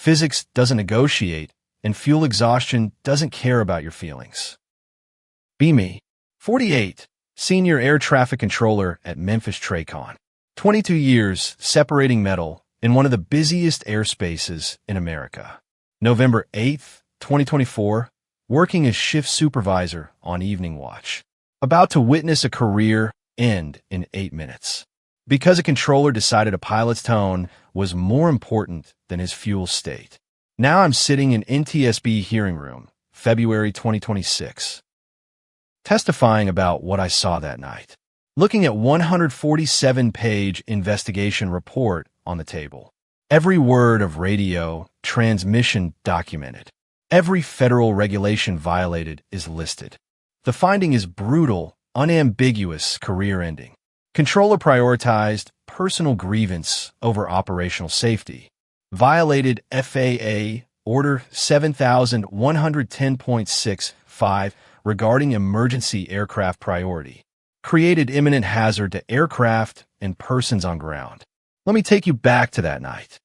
Physics doesn't negotiate, and fuel exhaustion doesn't care about your feelings. Be me. 48. Senior Air Traffic Controller at Memphis TRACON. 22 years separating metal in one of the busiest airspaces in America. November 8th, 2024, working as shift supervisor on evening watch. About to witness a career end in 8 minutes. Because a controller decided a pilot's tone was more important than his fuel state. Now I'm sitting in NTSB hearing room, February 2026. Testifying about what I saw that night. Looking at 147-page investigation report on the table. Every word of radio transmission documented. Every federal regulation violated is listed. The finding is brutal, unambiguous career ending. Controller prioritized personal grievance over operational safety. Violated FAA Order 7110.65 regarding emergency aircraft priority. Created imminent hazard to aircraft and persons on ground. Let me take you back to that night.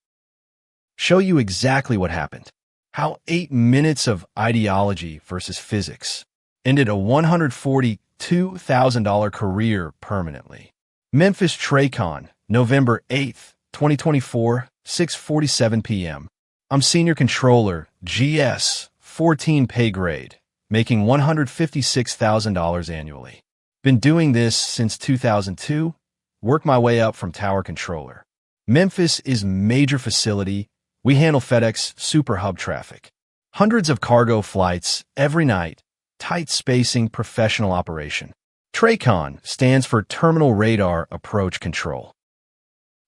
Show you exactly what happened. How 8 minutes of ideology versus physics ended a $142,000 career permanently. Memphis TRACON, November 8th, 2024, 6:47 p.m. I'm Senior Controller, GS, 14 pay grade, making $156,000 annually. Been doing this since 2002, worked my way up from Tower Controller. Memphis is major facility. We handle FedEx Super Hub traffic. Hundreds of cargo flights every night, tight spacing professional operation. TRACON stands for Terminal Radar Approach Control.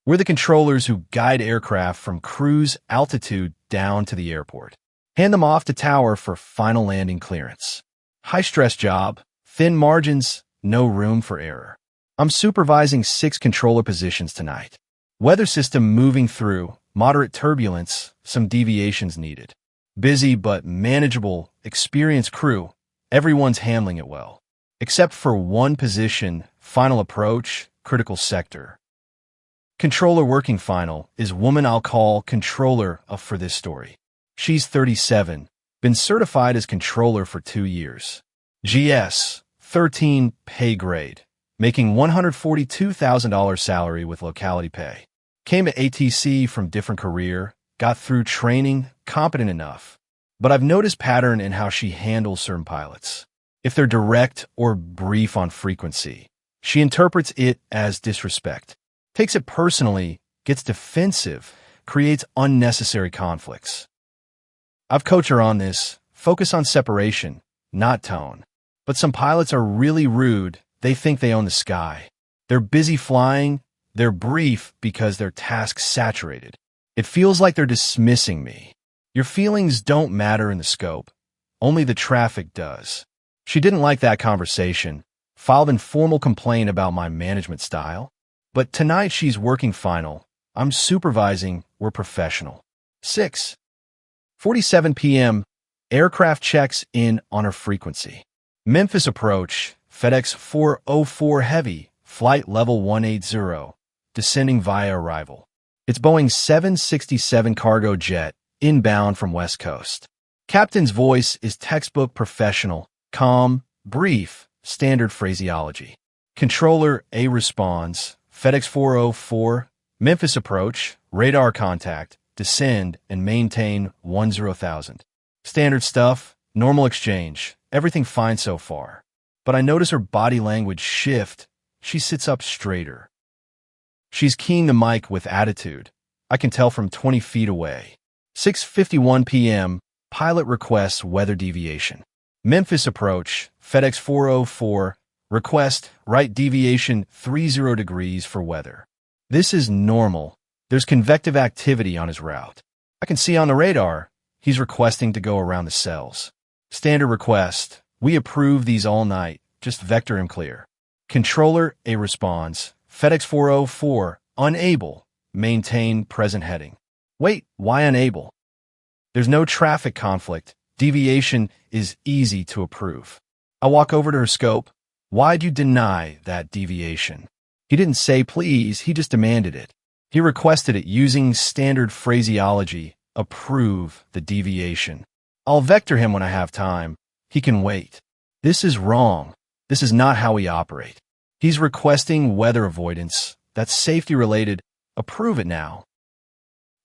We're the controllers who guide aircraft from cruise altitude down to the airport. Hand them off to tower for final landing clearance. High-stress job, thin margins, no room for error. I'm supervising 6 controller positions tonight. Weather system moving through, moderate turbulence, some deviations needed. Busy but manageable, experienced crew. Everyone's handling it well. Except for one position, final approach, critical sector. Controller working final is woman I'll call controller for this story. She's 37, been certified as controller for 2 years. GS, 13 pay grade, making $142,000 salary with locality pay. Came to ATC from different career, got through training, competent enough. But I've noticed pattern in how she handles certain pilots. If they're direct or brief on frequency, she interprets it as disrespect, takes it personally, gets defensive, creates unnecessary conflicts. I've coached her on this. Focus on separation, not tone. But some pilots are really rude. They think they own the sky. They're busy flying. They're brief because they're task saturated. It feels like they're dismissing me. Your feelings don't matter in the scope. Only the traffic does. She didn't like that conversation, filed an informal complaint about my management style. But tonight she's working final. I'm supervising. We're professional. 6:47 p.m. Aircraft checks in on her frequency. Memphis approach, FedEx 404 Heavy, flight level 180, descending via arrival. It's Boeing 767 cargo jet, inbound from West Coast. Captain's voice is textbook professional, calm, brief, standard phraseology. Controller A responds, FedEx 404, Memphis approach, radar contact, descend and maintain 10,000. Standard stuff, normal exchange, everything fine so far. But I notice her body language shift. She sits up straighter. She's keying the mic with attitude. I can tell from 20 feet away. 6:51 p.m., pilot requests weather deviation. Memphis approach, FedEx 404, request right deviation 30 degrees for weather. This is normal. There's convective activity on his route. I can see on the radar, he's requesting to go around the cells. Standard request, we approve these all night, just vector him clear. Controller A responds, FedEx 404, unable, maintain present heading. Wait, why unable? There's no traffic conflict. Deviation is easy to approve. I walk over to her scope. Why'd you deny that deviation? He didn't say please, he just demanded it. He requested it using standard phraseology, approve the deviation. I'll vector him when I have time. He can wait. This is wrong. This is not how we operate. He's requesting weather avoidance. That's safety-related. Approve it now.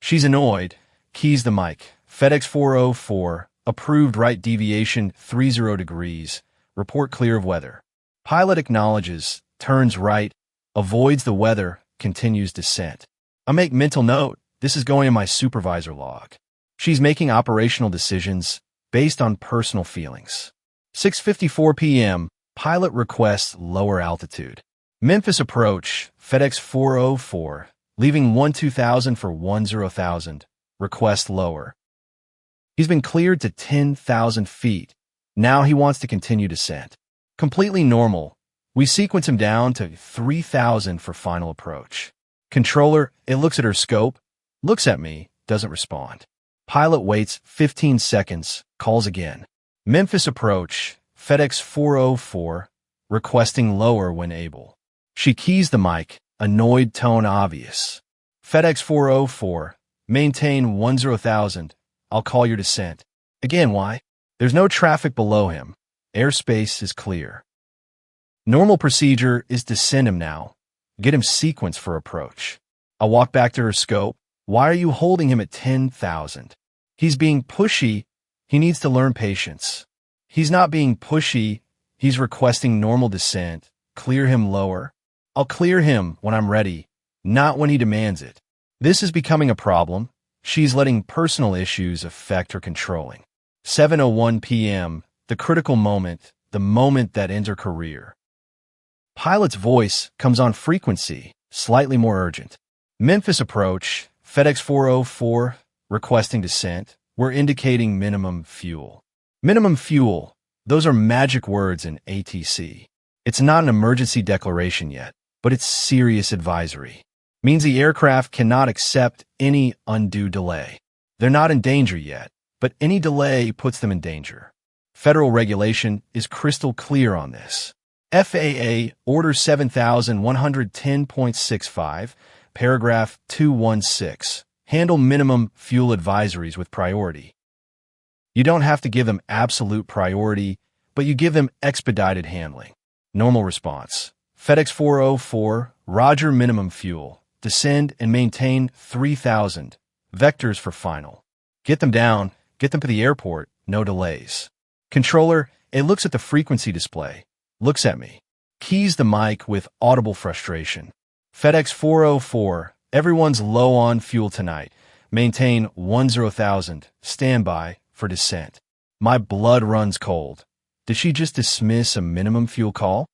She's annoyed. Keys the mic. FedEx 404. Approved right deviation 30 degrees. Report clear of weather. Pilot acknowledges. Turns right. Avoids the weather. Continues descent. I make mental note. This is going in my supervisor log. She's making operational decisions based on personal feelings. 6:54 p.m. Pilot requests lower altitude. Memphis approach. FedEx 404. Leaving 2000 for 10,000. Request lower. He's been cleared to 10,000 feet. Now he wants to continue descent. Completely normal. We sequence him down to 3,000 for final approach. Controller, it looks at her scope, looks at me, doesn't respond. Pilot waits 15 seconds, calls again. Memphis approach. FedEx 404. Requesting lower when able. She keys the mic, annoyed tone obvious. FedEx 404. Maintain 10,000. I'll call your descent. Again, why? There's no traffic below him. Airspace is clear. Normal procedure is to send him now. Get him sequenced for approach. I'll walk back to her scope. Why are you holding him at 10,000? He's being pushy. He needs to learn patience. He's not being pushy. He's requesting normal descent. Clear him lower. I'll clear him when I'm ready, not when he demands it. This is becoming a problem. She's letting personal issues affect her controlling. 7:01 p.m., the critical moment, the moment that ends her career. Pilot's voice comes on frequency, slightly more urgent. Memphis approach. FedEx 404. Requesting descent. We're indicating minimum fuel. Minimum fuel. Those are magic words in ATC. It's not an emergency declaration yet, but it's serious advisory. Means the aircraft cannot accept any undue delay. They're not in danger yet, but any delay puts them in danger. Federal regulation is crystal clear on this. FAA Order 7110.65, paragraph 216. Handle minimum fuel advisories with priority. You don't have to give them absolute priority, but you give them expedited handling. Normal response. FedEx 404, Roger minimum fuel. Descend and maintain 3,000. Vectors for final. Get them down, get them to the airport, no delays. Controller, it looks at the frequency display. Looks at me. Keys the mic with audible frustration. FedEx 404, everyone's low on fuel tonight. Maintain 10,000. Standby for descent. My blood runs cold. Did she just dismiss a minimum fuel call?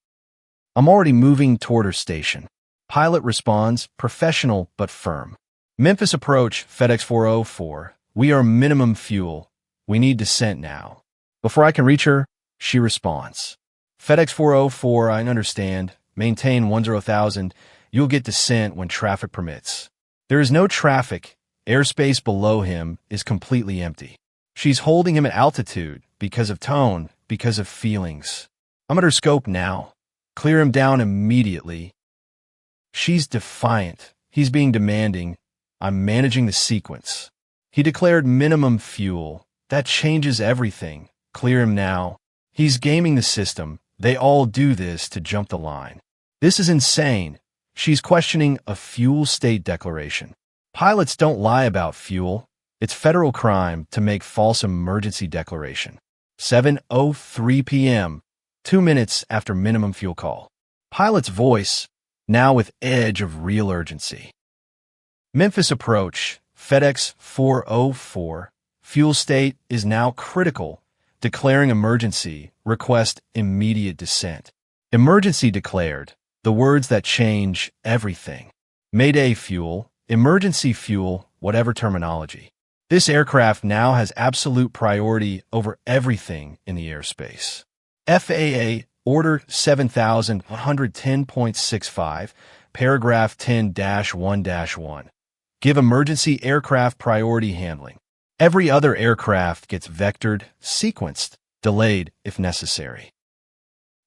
I'm already moving toward her station. Pilot responds, professional but firm. Memphis approach, FedEx 404. We are minimum fuel. We need descent now. Before I can reach her, she responds. FedEx 404, I understand. Maintain 10,000. You'll get descent when traffic permits. There is no traffic. Airspace below him is completely empty. She's holding him at altitude because of tone, because of feelings. I'm at her scope now. Clear him down immediately. She's defiant. He's being demanding. I'm managing the sequence. He declared minimum fuel. That changes everything. Clear him now. He's gaming the system. They all do this to jump the line. This is insane. She's questioning a fuel state declaration. Pilots don't lie about fuel. It's federal crime to make false emergency declaration. 7:03 p.m., 2 minutes after minimum fuel call. Pilot's voice, now with edge of real urgency. Memphis approach, FedEx 404. Fuel state is now critical. Declaring emergency. Request immediate descent. Emergency declared. The words that change everything. Mayday fuel, emergency fuel, whatever terminology. This aircraft now has absolute priority over everything in the airspace. FAA Order 7110.65, paragraph 10-1-1. Give emergency aircraft priority handling. Every other aircraft gets vectored, sequenced, delayed if necessary.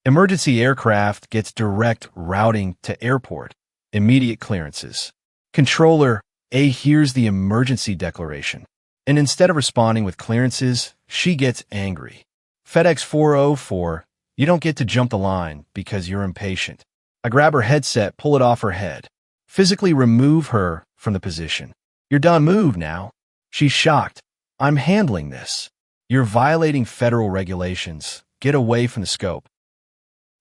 Emergency aircraft gets direct routing to airport, immediate clearances. Controller A hears the emergency declaration. And instead of responding with clearances, she gets angry. FedEx 404, you don't get to jump the line because you're impatient. I grab her headset, pull it off her head. Physically remove her from the position. You're done, move now. She's shocked. I'm handling this. You're violating federal regulations. Get away from the scope.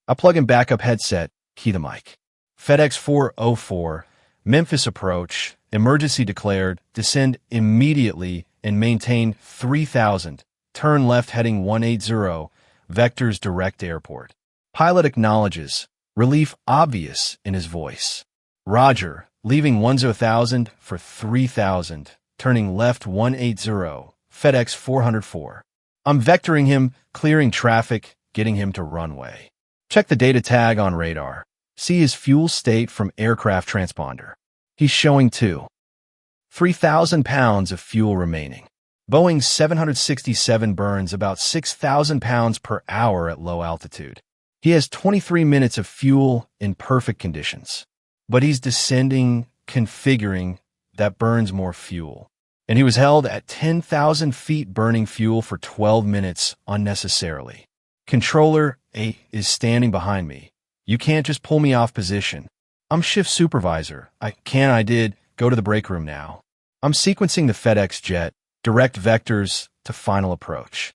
I plug in backup headset, key the mic. FedEx 404, Memphis approach, emergency declared, descend immediately and maintain 3000, turn left heading 180, vectors direct airport. Pilot acknowledges, relief obvious in his voice. Roger, leaving 10,000 for 3000, turning left 180, FedEx 404. I'm vectoring him, clearing traffic, getting him to runway. Check the data tag on radar. See his fuel state from aircraft transponder. He's showing 3,000 pounds of fuel remaining. Boeing 767 burns about 6,000 pounds per hour at low altitude. He has 23 minutes of fuel in perfect conditions. But he's descending, configuring, that burns more fuel. And he was held at 10,000 feet burning fuel for 12 minutes unnecessarily. Controller A is standing behind me. You can't just pull me off position. I'm shift supervisor. I did. Go to the break room now. I'm sequencing the FedEx jet, direct vectors to final approach.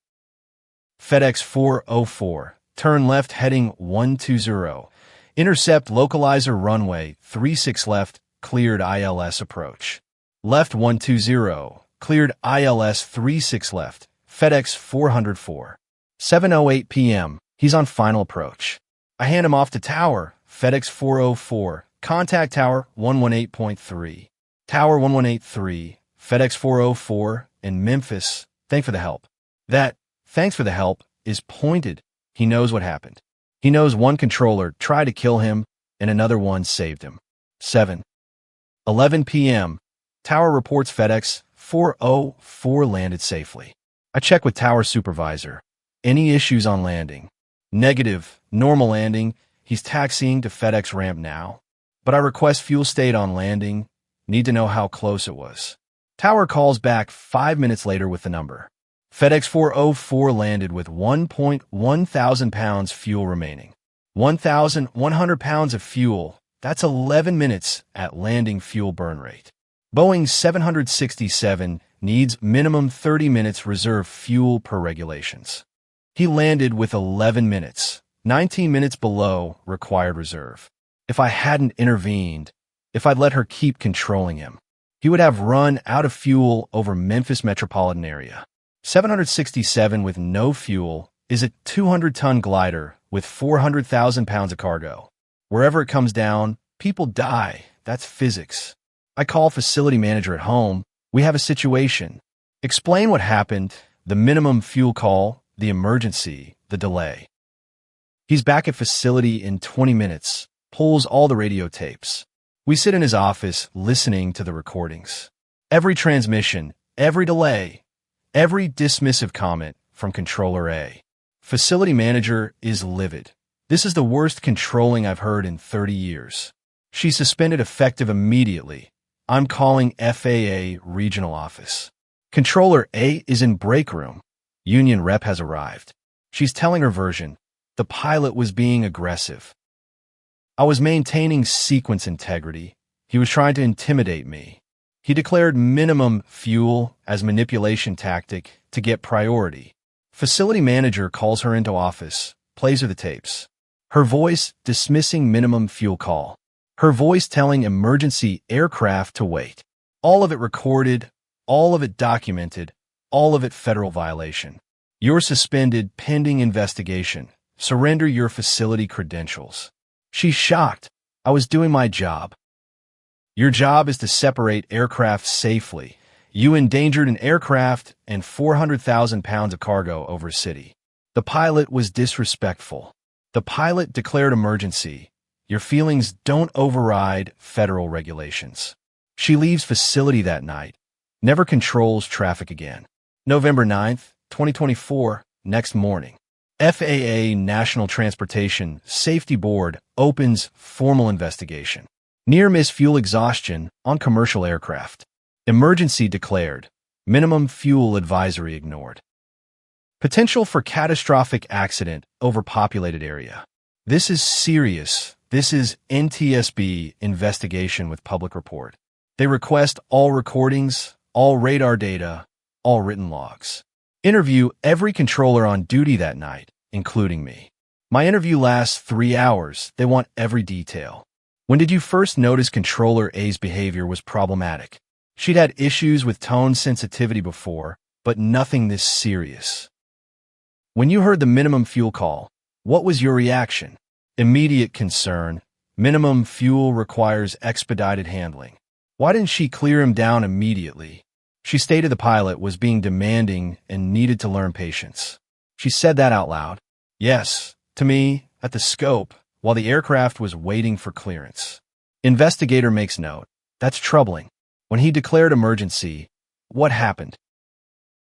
FedEx 404, turn left heading 120. Intercept localizer runway 36 left, cleared ILS approach. Left 120, cleared ILS 36 left, FedEx 404. 7:08 p.m., he's on final approach. I hand him off to tower, FedEx 404, contact tower 118.3. Tower 1183, FedEx 404, in Memphis, thanks for the help. That, thanks for the help, is pointed. He knows what happened. He knows one controller tried to kill him, and another one saved him. 7:11 p.m., tower reports FedEx 404 landed safely. I check with tower supervisor. Any issues on landing? Negative, normal landing. He's taxiing to FedEx ramp now. But I request fuel state on landing. Need to know how close it was. Tower calls back 5 minutes later with the number. FedEx 404 landed with 1.1 thousand pounds fuel remaining. 1,100 pounds of fuel. That's 11 minutes at landing fuel burn rate. Boeing 767 needs minimum 30 minutes reserve fuel per regulations. He landed with 11 minutes, 19 minutes below required reserve. If I hadn't intervened, if I'd let her keep controlling him, he would have run out of fuel over Memphis metropolitan area. 767 with no fuel is a 200-ton glider with 400,000 pounds of cargo. Wherever it comes down, people die. That's physics. I call facility manager at home. We have a situation. Explain what happened, the minimum fuel call, the emergency, the delay. He's back at facility in 20 minutes, pulls all the radio tapes. We sit in his office listening to the recordings. Every transmission, every delay, every dismissive comment from Controller A. Facility manager is livid. This is the worst controlling I've heard in 30 years. She's suspended effective immediately. I'm calling FAA regional office. Controller A is in break room. Union rep has arrived. She's telling her version. The pilot was being aggressive. I was maintaining sequence integrity. He was trying to intimidate me. He declared minimum fuel as manipulation tactic to get priority. Facility manager calls her into office, plays her the tapes. Her voice dismissing minimum fuel call. Her voice telling emergency aircraft to wait. All of it recorded, all of it documented, all of it federal violation. You're suspended pending investigation. Surrender your facility credentials. She's shocked. I was doing my job. Your job is to separate aircraft safely. You endangered an aircraft and 400,000 pounds of cargo over a city. The pilot was disrespectful. The pilot declared emergency. Your feelings don't override federal regulations. She leaves facility that night. Never controls traffic again. November 9th, 2024, next morning. FAA National Transportation Safety Board opens formal investigation. Near-miss fuel exhaustion on commercial aircraft. Emergency declared. Minimum fuel advisory ignored. Potential for catastrophic accident, overpopulated area. This is serious. This is NTSB investigation with public report. They request all recordings, all radar data, all written logs. Interview every controller on duty that night, including me. My interview lasts 3 hours. They want every detail. When did you first notice Controller A's behavior was problematic? She'd had issues with tone sensitivity before, but nothing this serious. When you heard the minimum fuel call, what was your reaction? Immediate concern. Minimum fuel requires expedited handling. Why didn't she clear him down immediately? She stated the pilot was being demanding and needed to learn patience. She said that out loud. Yes, to me, at the scope, while the aircraft was waiting for clearance. Investigator makes note. That's troubling. When he declared emergency, what happened?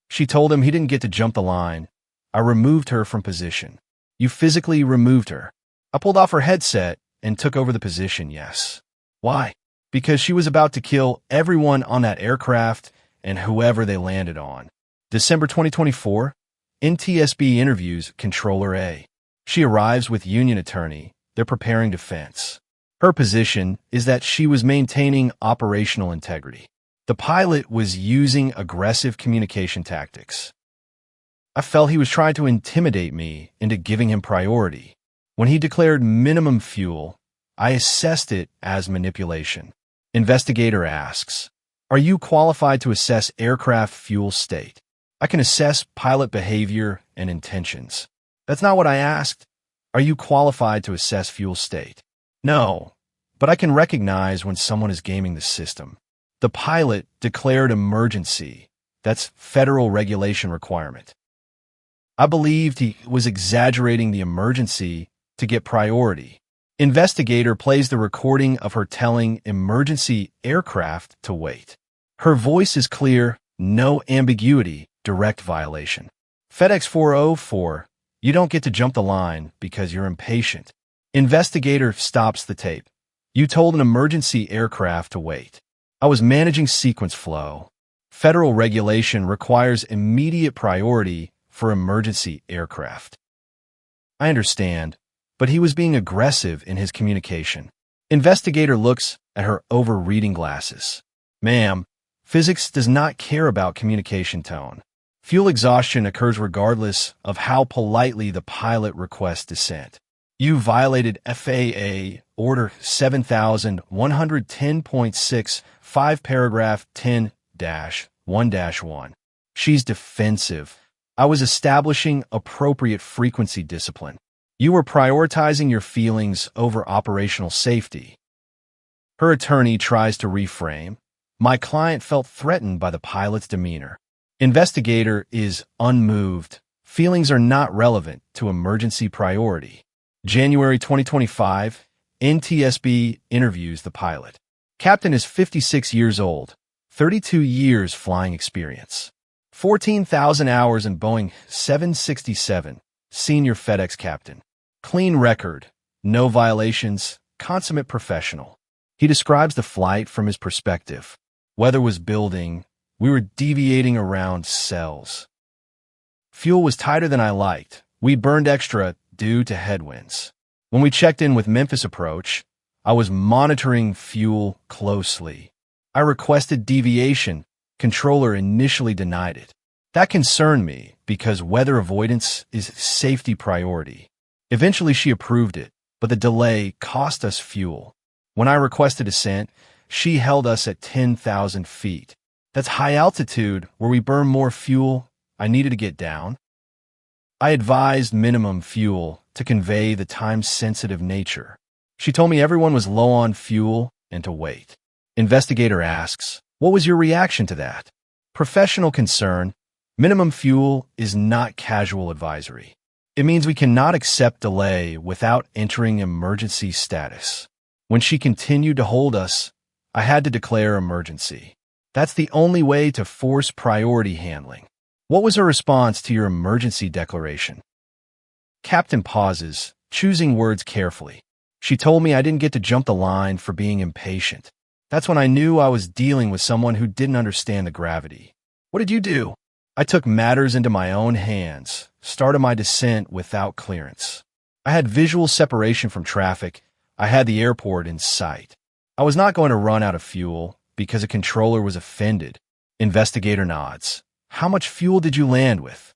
She told him he didn't get to jump the line. I removed her from position. You physically removed her. I pulled off her headset and took over the position, yes. Why? Because she was about to kill everyone on that aircraft and whoever they landed on. December 2024, NTSB interviews Controller A. She arrives with union attorney. They're preparing defense. Her position is that she was maintaining operational integrity. The pilot was using aggressive communication tactics. I felt he was trying to intimidate me into giving him priority. When he declared minimum fuel, I assessed it as manipulation. Investigator asks, are you qualified to assess aircraft fuel state? I can assess pilot behavior and intentions. That's not what I asked. Are you qualified to assess fuel state? No, but I can recognize when someone is gaming the system. The pilot declared emergency. That's federal regulation requirement. I believed he was exaggerating the emergency to get priority. Investigator plays the recording of her telling emergency aircraft to wait. Her voice is clear, no ambiguity, direct violation. FedEx 404, you don't get to jump the line because you're impatient. Investigator stops the tape. You told an emergency aircraft to wait. I was managing sequence flow. Federal regulation requires immediate priority for emergency aircraft. I understand, but he was being aggressive in his communication. Investigator looks at her over-reading glasses. Ma'am, physics does not care about communication tone. Fuel exhaustion occurs regardless of how politely the pilot requests descent. You violated FAA Order 7110.6, 5 paragraph 10-1-1. She's defensive. I was establishing appropriate frequency discipline. You were prioritizing your feelings over operational safety. Her attorney tries to reframe. My client felt threatened by the pilot's demeanor. Investigator is unmoved. Feelings are not relevant to emergency priority. January 2025, NTSB interviews the pilot. Captain is 56 years old, 32 years flying experience, 14,000 hours in Boeing 767, senior FedEx captain. Clean record, no violations, consummate professional. He describes the flight from his perspective. Weather was building. We were deviating around cells. Fuel was tighter than I liked. We burned extra due to headwinds. When we checked in with Memphis approach, I was monitoring fuel closely. I requested deviation. Controller initially denied it. That concerned me because weather avoidance is safety priority. Eventually she approved it, but the delay cost us fuel. When I requested descent, she held us at 10,000 feet. That's high altitude where we burn more fuel. I needed to get down. I advised minimum fuel to convey the time-sensitive nature. She told me everyone was low on fuel and to wait. Investigator asks, what was your reaction to that? Professional concern. Minimum fuel is not casual advisory. It means we cannot accept delay without entering emergency status. When she continued to hold us, I had to declare emergency. That's the only way to force priority handling. What was her response to your emergency declaration? Captain pauses, choosing words carefully. She told me I didn't get to jump the line for being impatient. That's when I knew I was dealing with someone who didn't understand the gravity. What did you do? I took matters into my own hands, started my descent without clearance. I had visual separation from traffic. I had the airport in sight. I was not going to run out of fuel because a controller was offended. Investigator nods. How much fuel did you land with?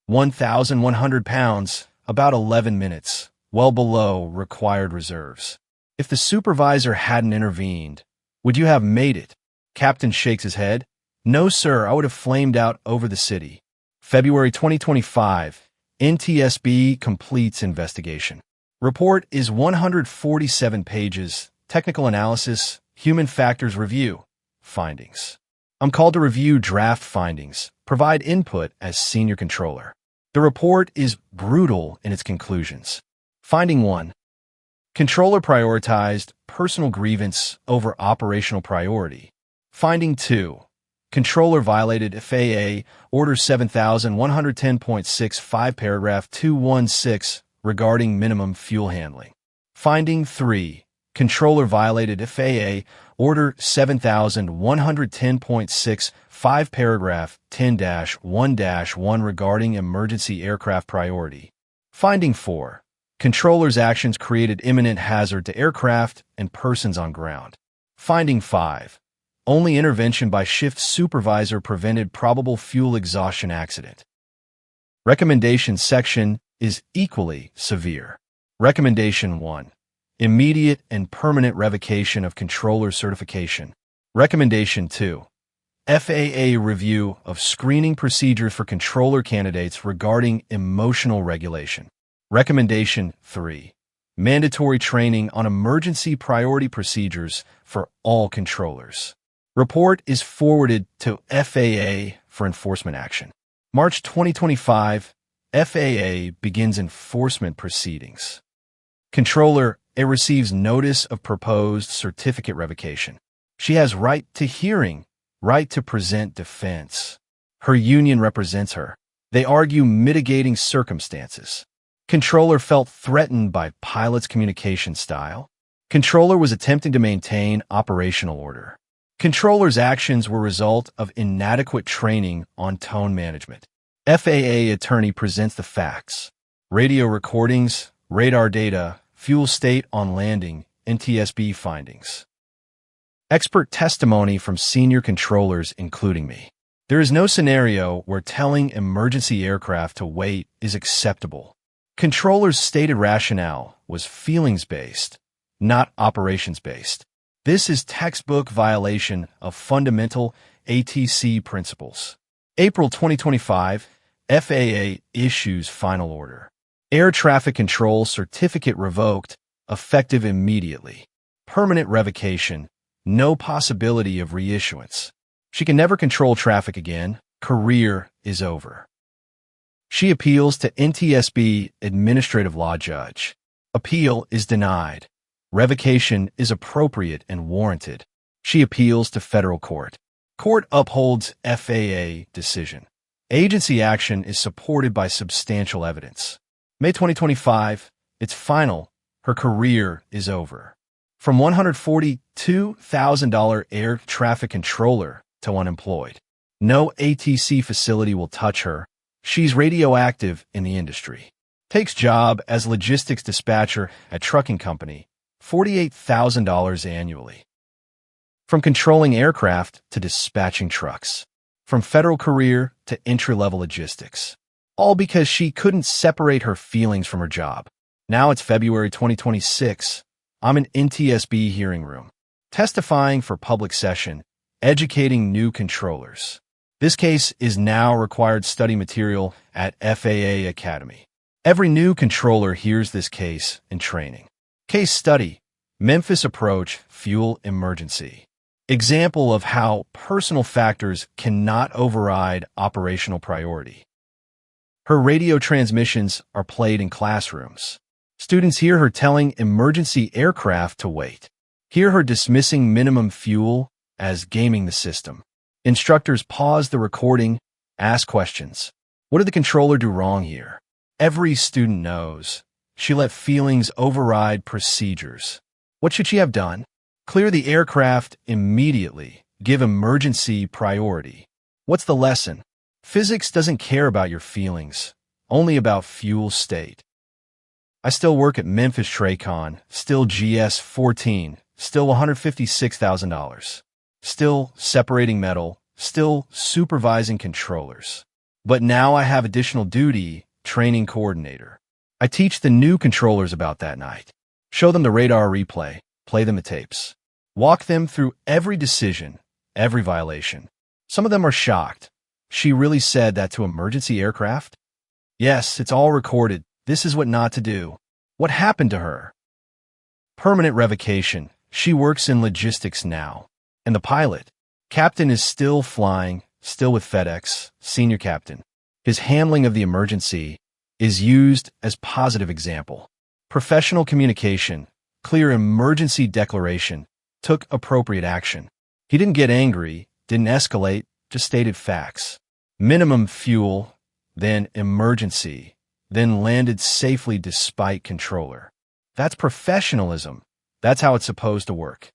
1,100 pounds, about 11 minutes, well below required reserves. If the supervisor hadn't intervened, would you have made it? Captain shakes his head. No, sir, I would have flamed out over the city. February 2025, NTSB completes investigation. Report is 147 pages. Technical analysis, human factors review, findings. I'm called to review draft findings, provide input as senior controller. The report is brutal in its conclusions. Finding 1. Controller prioritized personal grievance over operational priority. Finding 2. Controller violated FAA Order 7110.65 paragraph 216 regarding minimum fuel handling. Finding 3. Controller violated FAA Order 7110.65 paragraph 10-1-1 regarding emergency aircraft priority. Finding 4. Controller's actions created imminent hazard to aircraft and persons on ground. Finding 5. Only intervention by shift supervisor prevented probable fuel exhaustion accident. Recommendation section is equally severe. Recommendation 1. Immediate and permanent revocation of controller certification. Recommendation 2. FAA review of screening procedures for controller candidates regarding emotional regulation. Recommendation 3. Mandatory training on emergency priority procedures for all controllers. Report is forwarded to FAA for enforcement action. March 2025, FAA begins enforcement proceedings. Controller A receives notice of proposed certificate revocation. She has right to hearing, right to present defense. Her union represents her. They argue mitigating circumstances. Controller felt threatened by pilot's communication style. Controller was attempting to maintain operational order. Controller's actions were result of inadequate training on tone management. FAA attorney presents the facts. Radio recordings, radar data, fuel state on landing, NTSB findings. Expert testimony from senior controllers, including me. There is no scenario where telling emergency aircraft to wait is acceptable. Controller's stated rationale was feelings-based, not operations-based. This is textbook violation of fundamental ATC principles. April 2025, FAA issues final order. Air traffic control certificate revoked, effective immediately. Permanent revocation, no possibility of reissuance. She can never control traffic again. Career is over. She appeals to NTSB administrative law judge. Appeal is denied. Revocation is appropriate and warranted. She appeals to federal court. Court upholds FAA decision. Agency action is supported by substantial evidence. May 2025, it's final. Her career is over. From $142,000 air traffic controller to unemployed. No ATC facility will touch her. She's radioactive in the industry. Takes job as logistics dispatcher at trucking company. $48,000 annually. From controlling aircraft to dispatching trucks. From federal career to entry-level logistics. All because she couldn't separate her feelings from her job. Now it's February 2026. I'm in NTSB hearing room. Testifying for public session, educating new controllers. This case is now required study material at FAA Academy. Every new controller hears this case in training. Case study, Memphis approach, fuel emergency. Example of how personal factors cannot override operational priority. Her radio transmissions are played in classrooms. Students hear her telling emergency aircraft to wait. Hear her dismissing minimum fuel as gaming the system. Instructors pause the recording, ask questions. What did the controller do wrong here? Every student knows. She let feelings override procedures. What should she have done? Clear the aircraft immediately. Give emergency priority. What's the lesson? Physics doesn't care about your feelings, only about fuel state. I still work at Memphis Traycon, still GS-14, still $156,000. Still separating metal, still supervising controllers. But now I have additional duty, training coordinator. I teach the new controllers about that night. Show them the radar replay, play them the tapes. Walk them through every decision, every violation. Some of them are shocked. She really said that to emergency aircraft? Yes, it's all recorded. This is what not to do. What happened to her? Permanent revocation. She works in logistics now. And the pilot, captain, is still flying, still with FedEx, senior captain. His handling of the emergency is used as positive example. Professional communication, clear emergency declaration, took appropriate action. He didn't get angry, didn't escalate, just stated facts. Minimum fuel, then emergency, then landed safely despite controller. That's professionalism. That's how it's supposed to work.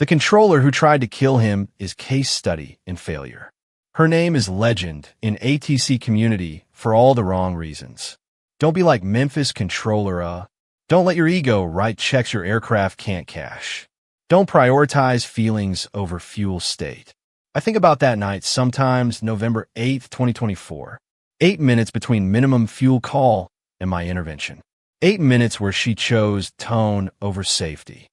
The controller who tried to kill him is case study in failure. Her name is legend in ATC community for all the wrong reasons. Don't be like Memphis controller. Don't let your ego write checks your aircraft can't cash. Don't prioritize feelings over fuel state. I think about that night sometimes, November 8th, 2024. 8 minutes between minimum fuel call and my intervention. 8 minutes where she chose tone over safety.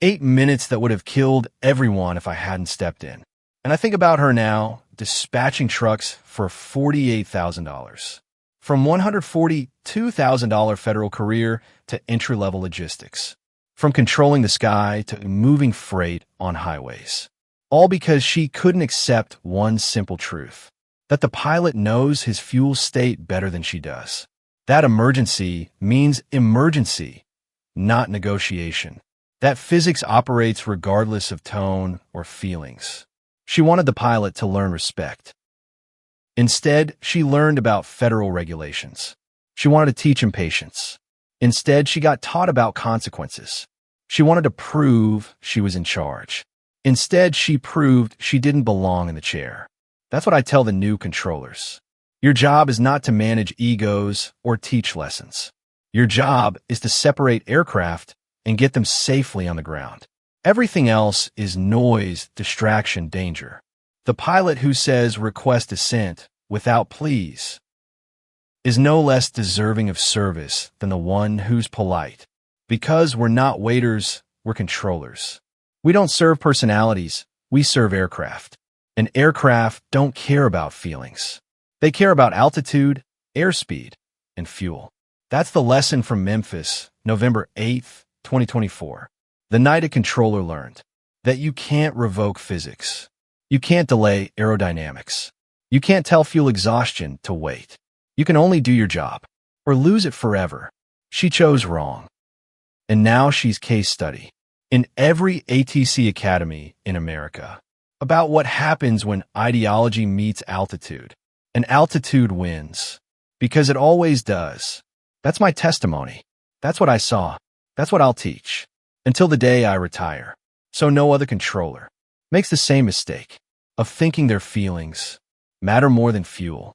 8 minutes that would have killed everyone if I hadn't stepped in. And I think about her now, dispatching trucks for $48,000. From $142,000 federal career to entry-level logistics. From controlling the sky to moving freight on highways. All because she couldn't accept one simple truth. That the pilot knows his fuel state better than she does. That emergency means emergency, not negotiation. That physics operates regardless of tone or feelings. She wanted the pilot to learn respect. Instead, she learned about federal regulations. She wanted to teach him patience. Instead, she got taught about consequences. She wanted to prove she was in charge. Instead, she proved she didn't belong in the chair. That's what I tell the new controllers. Your job is not to manage egos or teach lessons. Your job is to separate aircraft and get them safely on the ground. Everything else is noise, distraction, danger. The pilot who says request descent without please is no less deserving of service than the one who's polite. Because we're not waiters, we're controllers. We don't serve personalities, we serve aircraft. And aircraft don't care about feelings. They care about altitude, airspeed, and fuel. That's the lesson from Memphis, November 8th, 2024. The night a controller learned that you can't revoke physics. You can't delay aerodynamics. You can't tell fuel exhaustion to wait. You can only do your job or lose it forever. She chose wrong. And now she's case study in every ATC academy in America about what happens when ideology meets altitude. And altitude wins. Because it always does. That's my testimony. That's what I saw. That's what I'll teach. Until the day I retire. So no other controller makes the same mistake of thinking their feelings matter more than fuel.